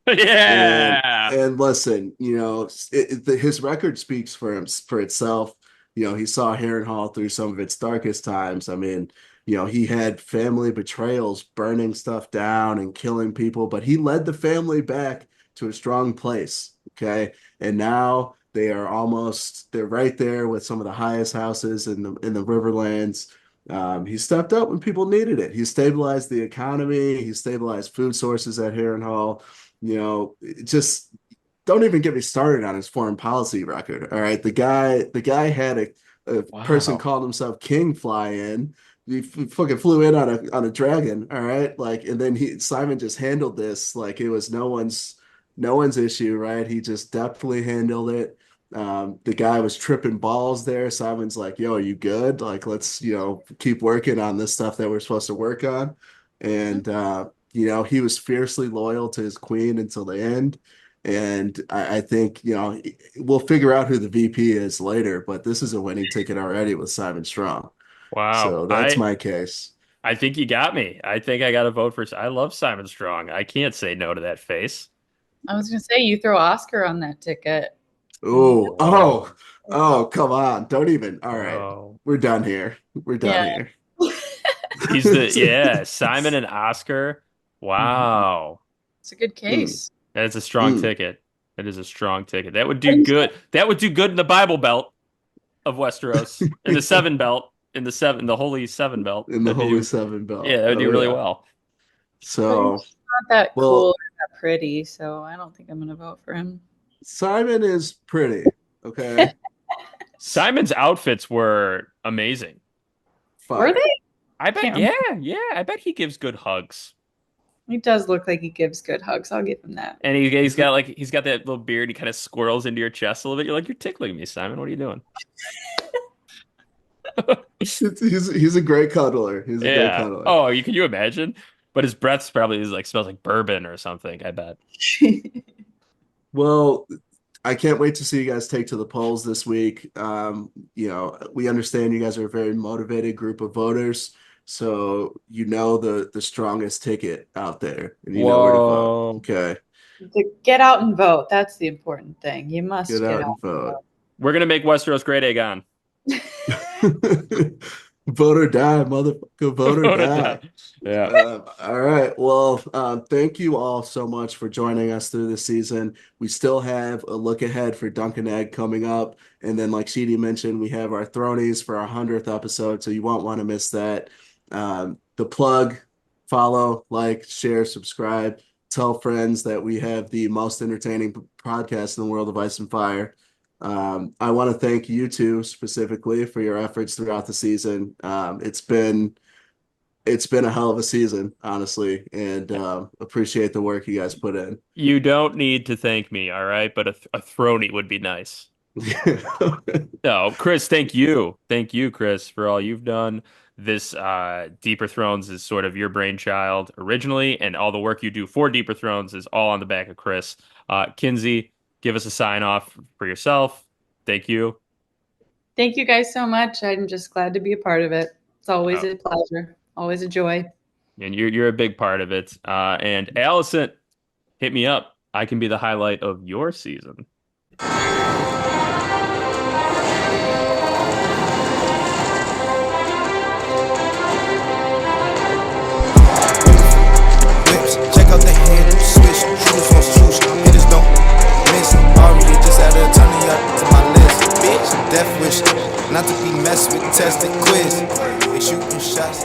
Yeah. And listen, his record speaks for itself. He saw Harrenhal through some of its darkest times. I mean, he had family betrayals, burning stuff down and killing people, but he led the family back to a strong place. Okay. And now they're right there with some of the highest houses in the Riverlands. He stepped up when people needed it. He stabilized the economy. He stabilized food sources at Harrenhal. Just don't even get me started on his foreign policy record. All right. The guy had a person called himself King fly in. He fucking flew in on a dragon. All right. And then Simon just handled this like it was no one's issue, right? He just deftly handled it. The guy was tripping balls there. Simon's like, yo, are you good? Like, let's, keep working on this stuff that we're supposed to work on. And, he was fiercely loyal to his queen until the end. And I think, we'll figure out who the VP is later, but this is a winning ticket already with Simon Strong. Wow. So that's my case. I think you got me. I think I got to vote for. I love Simon Strong. I can't say no to that face. I was going to say, you throw Oscar on that ticket. Oh, come on. Don't even. All right. Oh. We're done here. We're done here. He's Simon and Oscar. Wow. It's a good case. That's a strong ticket. That is a strong ticket. That would do good. That would do good in the Bible Belt of Westeros, in the Seven Belt, the Holy Seven Belt. In the Holy Seven Belt. Yeah, that would do really well. So he's not that cool or that pretty, so I don't think I'm going to vote for him. Simon is pretty. Okay. Simon's outfits were amazing. Fire. Were they? I bet. Yeah. I bet he gives good hugs. He does look like he gives good hugs. I'll give him that. And he's got that little beard. He kind of squirrels into your chest a little bit. You're like, you're tickling me, Simon. What are you doing? He's a great cuddler. He's a great cuddler. Oh, can you imagine? But his breath probably smells like bourbon or something, I bet. Well, I can't wait to see you guys take to the polls this week. We understand you guys are a very motivated group of voters, so the strongest ticket out there, and you know where to vote. Okay. Get out and vote. That's the important thing. You must get out and vote. We're gonna make Westeros great, Aegon. Vote or die, motherfucker. Vote or die. Yeah. All right. Well, thank you all so much for joining us through this season. We still have a look ahead for Dunk and Egg coming up. And then, like Sheedy mentioned, we have our Thronies for our 100th episode, so you won't want to miss that. The plug, follow, like, share, subscribe. Tell friends that we have the most entertaining podcast in the world of Ice and Fire. I want to thank you two specifically for your efforts throughout the season. It's been a hell of a season, honestly, and appreciate the work you guys put in. You don't need to thank me, all right? But a throny would be nice. No, Chris, thank you. Thank you, Chris, for all you've done. This Deeper Thrones is sort of your brainchild originally, and all the work you do for Deeper Thrones is all on the back of Chris. Kinsey, give us a sign off for yourself. Thank you. Thank you guys so much. I'm just glad to be a part of it. It's always a pleasure. Always a joy. And you're a big part of it. And Allison, hit me up. I can be the highlight of your season. death wish not to be messed with, tested quiz. They shooting shots,